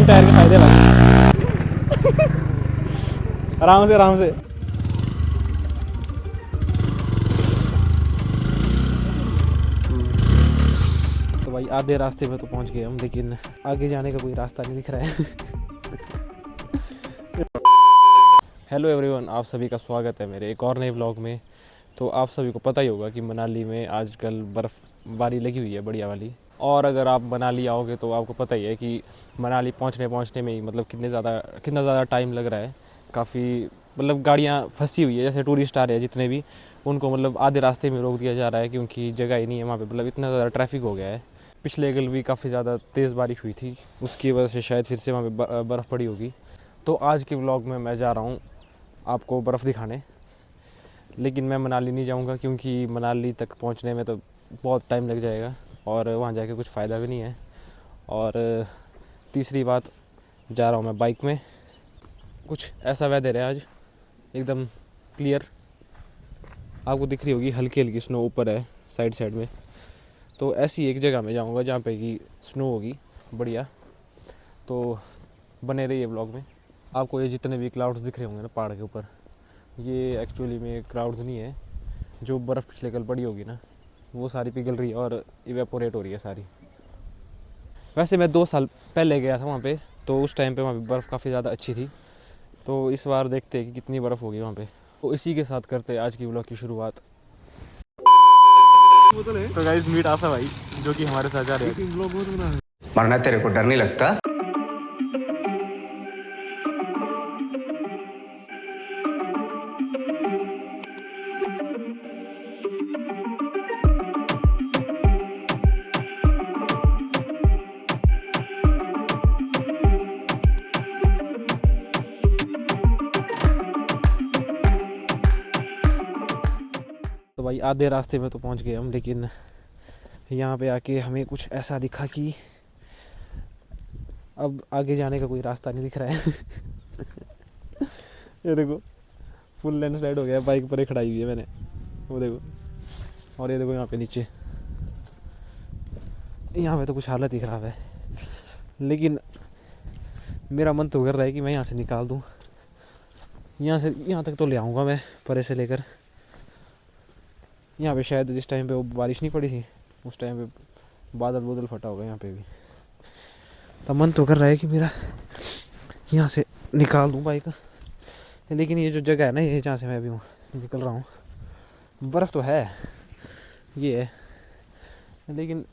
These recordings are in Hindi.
रियल टायर के फायदे भाई। आराम से आराम से। तो भाई आधे रास्ते में तो पहुंच गए हम, लेकिन आगे जाने का कोई रास्ता नहीं दिख रहा है। हेलो एवरीवन, आप सभी का स्वागत है मेरे एक और नए व्लॉग में। तो आप सभी को पता ही होगा कि मनाली में आजकल बर्फ़बारी लगी हुई है बढ़िया वाली। और अगर आप मनाली आओगे तो आपको पता ही है कि मनाली पहुंचने में ही मतलब कितना ज़्यादा टाइम लग रहा है। काफ़ी मतलब गाड़ियाँ फंसी हुई है, जैसे टूरिस्ट आ रहे हैं जितने भी, उनको मतलब आधे रास्ते में रोक दिया जा रहा है क्योंकि जगह ही नहीं है वहाँ पे। मतलब इतना ज़्यादा ट्रैफिक हो गया है। पिछले कल भी काफ़ी ज़्यादा तेज़ बारिश हुई थी, उसकी वजह से शायद फिर से वहाँ पे बर्फ़ पड़ी होगी। तो आज के व्लॉग में मैं जा रहा हूँ आपको बर्फ़ दिखाने, लेकिन मैं मनाली नहीं जाऊंगा क्योंकि मनाली तक पहुंचने में तो बहुत टाइम लग जाएगा और वहां जाके कुछ फ़ायदा भी नहीं है। और तीसरी बात, जा रहा हूं मैं बाइक में। कुछ ऐसा वेदर है आज, एकदम क्लियर। आपको दिख रही होगी हल्की हल्की स्नो ऊपर है साइड में। तो ऐसी एक जगह में जाऊँगा जहाँ पे कि स्नो होगी बढ़िया। तो बने रहिए ब्लॉग में। आपको ये जितने भी क्लाउड्स दिख रहे होंगे ना पहाड़ के ऊपर, ये एक्चुअली में क्लाउड्स नहीं है। जो बर्फ़ पिछले कल पड़ी होगी ना, वो सारी पिघल रही है और इवेपोरेट हो रही है सारी। वैसे मैं 2 साल पहले गया था वहाँ पे, तो उस टाइम पे वहाँ पे बर्फ़ काफ़ी ज़्यादा अच्छी थी। तो इस बार देखते हैं कि कितनी बर्फ़ होगी वहाँ पे। तो इसी के साथ करते हैं आज की व्लॉग की शुरुआत। तो गाइस मीट आशा भाई जो कि हमारे साथ जा रहे हैं। मरना तेरे को डर नहीं लगता? तो भाई आधे रास्ते में तो पहुँच गए हम, लेकिन यहाँ पे आके हमें कुछ ऐसा दिखा कि अब आगे जाने का कोई रास्ता नहीं दिख रहा है। ये देखो फुल लैंडस्लाइड हो गया है, बाइक पर ही खड़ाई हुई है मैंने, वो देखो। और ये देखो यहाँ पे नीचे, यहाँ पे तो कुछ हालत ही ख़राब है। लेकिन मेरा मन तो कर रहा है कि मैं यहाँ से निकाल दूँ, यहाँ से यहाँ तक तो ले आऊँगा मैं, परे से लेकर। यहाँ पे शायद जिस टाइम पे वो बारिश नहीं पड़ी थी उस टाइम पे बादल फटा होगा यहाँ पे भी। तो मन तो कर रहा है कि मेरा यहाँ से निकाल दूँ बाइक। लेकिन ये जो जगह है ना, ये जहाँ से मैं अभी हूँ निकल रहा हूँ, बर्फ़ तो है ये है, लेकिन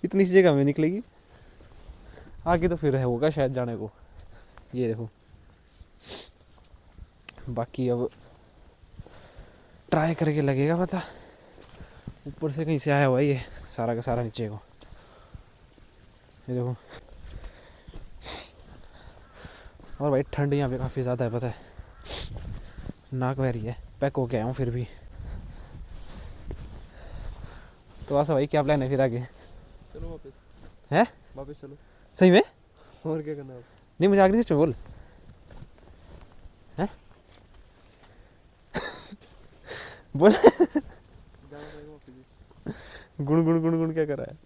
इतनी सी जगह में निकलेगी आगे तो फिर है होगा शायद जाने को। ये देखो, बाकी अब ट्राई करके लगेगा पता। ऊपर से कहीं से आया हुआ ये सारा का सारा नीचे को, ये देखो। और भाई ठंड यहाँ पे काफ़ी ज़्यादा है पता है, नाक बह रही है। पैक होके आया हूँ फिर भी। तो ऐसा भाई क्या प्लान है फिर आगे? चलो वापस। हैं? वापस चलो। सही में? और क्या करना है? नहीं मुझे आगे से बोल। हैं? बोल। गुण गुण गुण गुण क्या कर रहा है?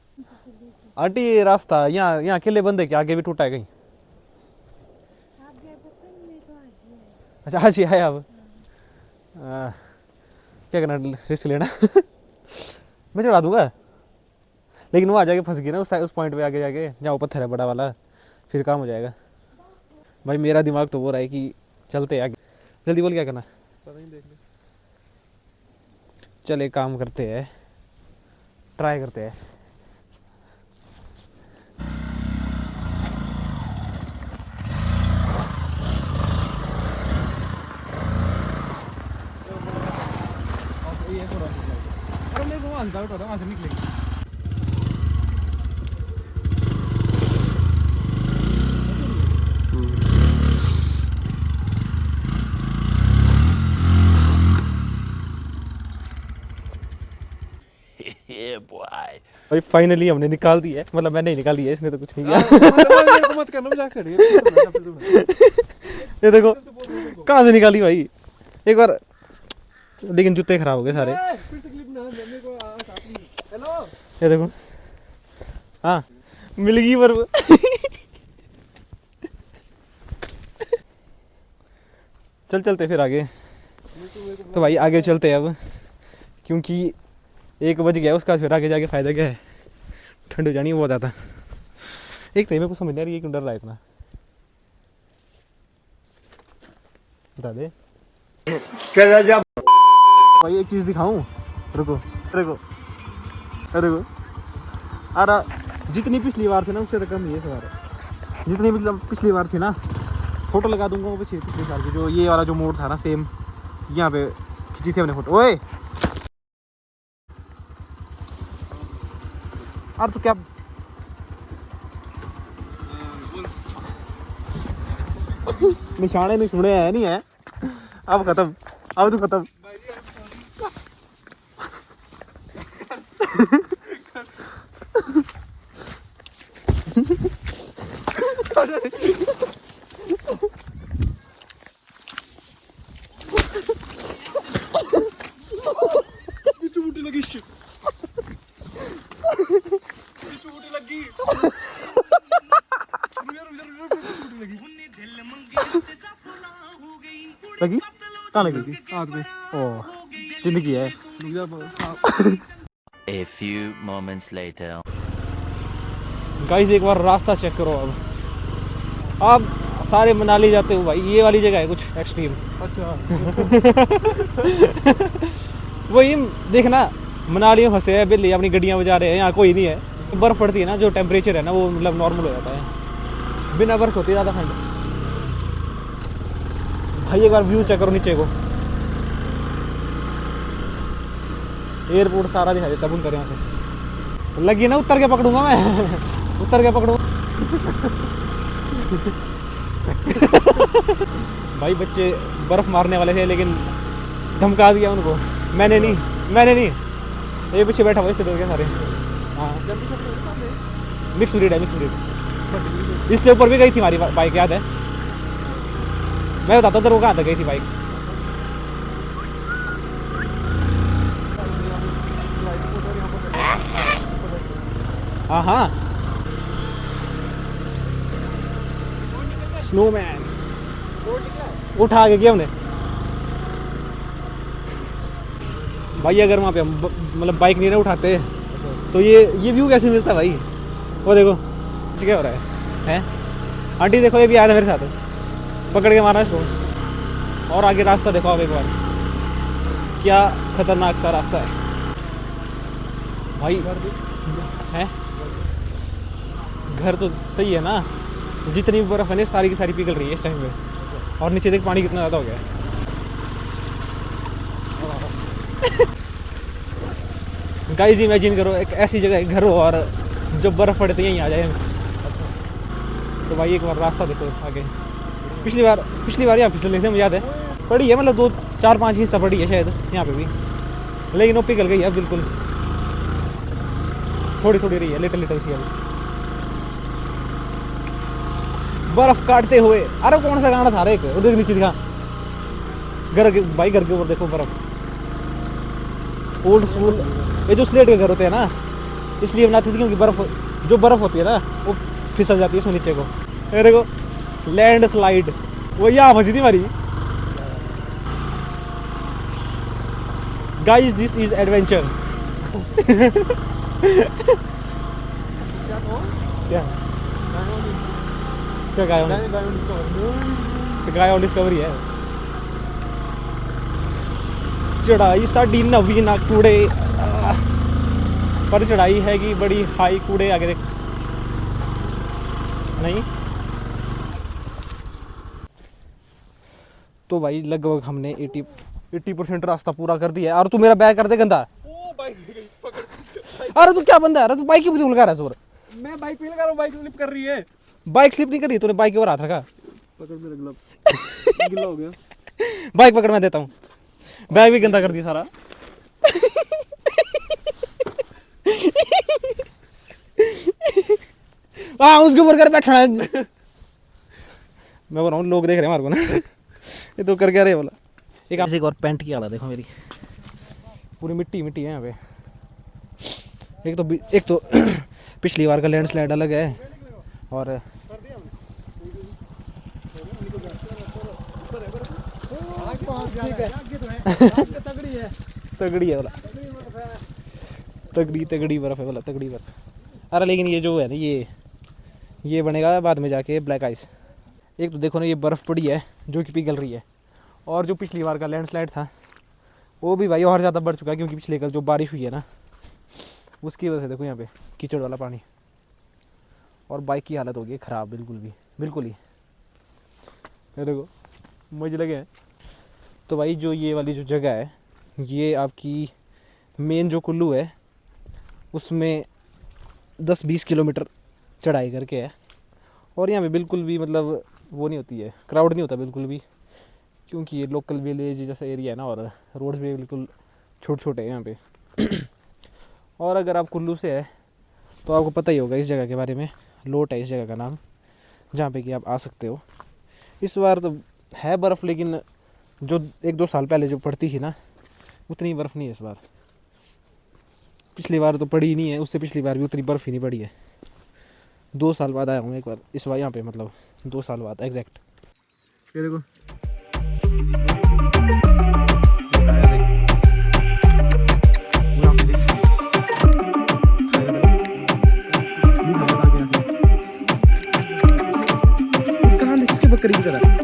आंटी ये रास्ता यहाँ यहाँ अकेले बंद है क्या? आगे भी टूटा है कहीं? अच्छा आज ही आया अब। क्या करना, रिस्क लेना। मैं चढ़ा दूंगा, लेकिन वो आ जाके फंस गई ना उस पॉइंट पे आगे जाके जहाँ वो पत्थर है बड़ा वाला, फिर काम हो जाएगा। भाई मेरा दिमाग तो वो रहा है कि चलते आगे। जल्दी बोल क्या करना? पता नहीं, देख ले। चल एक काम करते हैं, ट्राई करते हैं। अरे मेरे को वहाँ डाउट हो रहा है, वहाँ से निकलेगी। भाई फाइनली हमने निकाल दी है, मतलब मैंने ही निकाल दिया है, इसने तो कुछ नहीं किया। मत करना, मजाक कर रही है। ये देखो कहाँ से निकाली भाई एक बार, लेकिन जूते खराब हो गए सारे। फिर से क्लिप ना मेरे को हेलो। ये देखो, हाँ मिल गई पर चलते फिर आगे। तो भाई आगे चलते हैं अब, क्योंकि 1 बज गया, उसका फिर आगे जाके फ़ायदा क्या है, ठंड हो जानी है बहुत ज़्यादा। एक तो मेरे को समझ नहीं आ रही है क्यों डर रहा है इतना, बता दे। भाई एक चीज़ दिखाऊं, रुको रुको रुको। अरे जितनी पिछली बार थी ना उससे तो कम ही है इस बार। जितनी पिछली बार थी ना, फोटो लगा दूंगा वो पिछले साल की, जो ये वाला जो मोड था ना सेम, यहाँ पे खींची थी हमने फोटो। ओए अब तो क्या निशाने नहीं सुने हैं, नहीं है अब खत्म, अब तो खत्म। लगी कहाँ लगी? हाथ पे ओह जिंदगी है। रुक जा हाँ। A few moments later. Guys एक बार रास्ता चेक करो। अब आप सारे मनाली जाते हो भाई, ये वाली जगह है कुछ एक्सट्रीम। अच्छा वही देखना, मनाली में फंसे हैं बिल्ली, अपनी गड्डियाँ बजा रहे हैं, यहाँ कोई नहीं है। बर्फ़ पड़ती है ना, जो टेम्परेचर है ना वो मतलब नॉर्मल हो जाता है, बिना बर्फ़ होती है ज़्यादा ठंड। भाई एक बार व्यू चेक करो नीचे को, एयरपोर्ट सारा दिखाई देता है बुनकर यहाँ से। लगी ना, उतर के पकड़ूंगा मैं उतर के पकड़ूंगा। भाई बच्चे बर्फ़ मारने वाले थे लेकिन धमका दिया उनको। मैंने नहीं, ये पीछे बैठा हुआ इससे डर गया सारे। हाँ मिक्स ब्रीड है, मिक्स ब्रीड। इससे ऊपर भी गई थी हमारी बाइक, याद है? मैं बताता हूँ तेरे को कहाँ तक गई थी बाइक। हाँ हाँ स्नोमैन उठा के गया हमने। भाई अगर वहाँ पे हम मतलब बाइक नहीं ना उठाते तो ये व्यू कैसे मिलता भाई? वो देखो क्या हो रहा है? आंटी देखो, ये भी आया था मेरे साथ, पकड़ के मारा इसको। और आगे रास्ता देखो आप एक बार, क्या खतरनाक सा रास्ता है भाई। है घर तो सही है ना, जितनी भी बर्फ़ है ना सारी की सारी पिघल रही है इस टाइम पे। और नीचे देख पानी कितना ज़्यादा हो गया है। गाइस इमेजिन करो एक ऐसी जगह घर हो और जब बर्फ़ पड़े तो यहीं आ जाए। तो भाई एक बार रास्ता देखो आगे। पिछली बार यहाँ फिसल रहे थे, मुझे याद है। पड़ी है मतलब 2-4-5 इंच तक पड़ी है शायद यहाँ पे भी, लेकिन वो पिघल गई है बिल्कुल। थोड़ी थोड़ी रही है, लिटिल सी अभी बर्फ काटते हुए। अरे कौन सा गाना था रे? एक वो देख नीचे दिखा, घर के भाई, घर के ऊपर देखो बर्फ। ओल्ड स्कूल, ये जो स्लेट के घर होते हैं ना इसलिए बनाते थे क्योंकि बर्फ होती है ना वो फिसल जाती है उसमें नीचे को। ये देखो लैंड स्लाइड, वो यहाँ फंसी थी हमारी। Guys this is adventure. क्या क्या गाय ऑन डिस्कवरी है। चढ़ाई साड़ी नवी ना कूड़े, पर चढ़ाई हैगी बड़ी हाई, कूड़े आगे देख नहीं। तो भाई लगभग हमने 80% रास्ता पूरा कर दिया है। और तू मेरा बैग कर दे गंदा। अरे तू क्या बंदा है? अरे तू बाइक की लगा रहा है? मैं बाइक पे लगा रहा हूँ, बाइक स्लिप कर रही है। बाइक स्लिप नहीं कर रही, तूने बाइक के ऊपर हाथ रखा। पकड़ मेरा ग्लव गिला हो गया। बाइक पकड़, मैं देता हूँ। बैग भी गंदा कर दिया सारा। हाँ उसके ऊपर कर बैठना है। मैं बोल रहा हूँ लोग देख रहे हैं हमारे को ना। ये तो कर क्या रहे बोला। एक और पैंट की हालत देखो मेरी, पूरी मिट्टी है यहाँ पे। एक तो पिछली बार का लैंडस्लाइड अलग है, और ठीक है तगड़ी है तगड़ी है बोला, तगड़ी बर्फ़ है बोला, तगड़ी बर्फ़। अरे लेकिन ये जो है ना ये बनेगा बाद में जाके ब्लैक आइस। एक तो देखो ना ये बर्फ़ पड़ी है जो कि पिघल रही है, और जो पिछली बार का लैंडस्लाइड था वो भी भाई और ज़्यादा बढ़ चुका है, क्योंकि पिछले कल जो बारिश हुई है ना उसकी वजह से देखो यहाँ पे कीचड़ वाला पानी, और बाइक की हालत हो गई ख़राब बिल्कुल ही। ये देखो मुझे लगे। तो भाई जो ये वाली जो जगह है ये आपकी मेन जो कुल्लू है उसमें 10-20 किलोमीटर चढ़ाई करके है, और यहाँ पे बिल्कुल भी मतलब वो नहीं होती है, क्राउड नहीं होता बिल्कुल भी, क्योंकि ये लोकल विलेज जैसा एरिया है ना, और रोड्स भी बिल्कुल छोटे हैं यहाँ पे। और अगर आप कुल्लू से है तो आपको पता ही होगा इस जगह के बारे में, लोट है इस जगह का नाम, जहाँ पे कि आप आ सकते हो। इस बार तो है बर्फ़, लेकिन जो 1-2 साल पहले जो पड़ती थी ना उतनी बर्फ़ नहीं है इस बार। पिछली बार तो पड़ी ही नहीं है, उससे पिछली बार भी उतनी बर्फ़ ही नहीं पड़ी है। 2 साल बाद आया हूँ एक बार इस बार यहाँ पे, मतलब 2 साल बाद एग्जैक्ट। ये देखो कहाँ किसके बकरी की तरह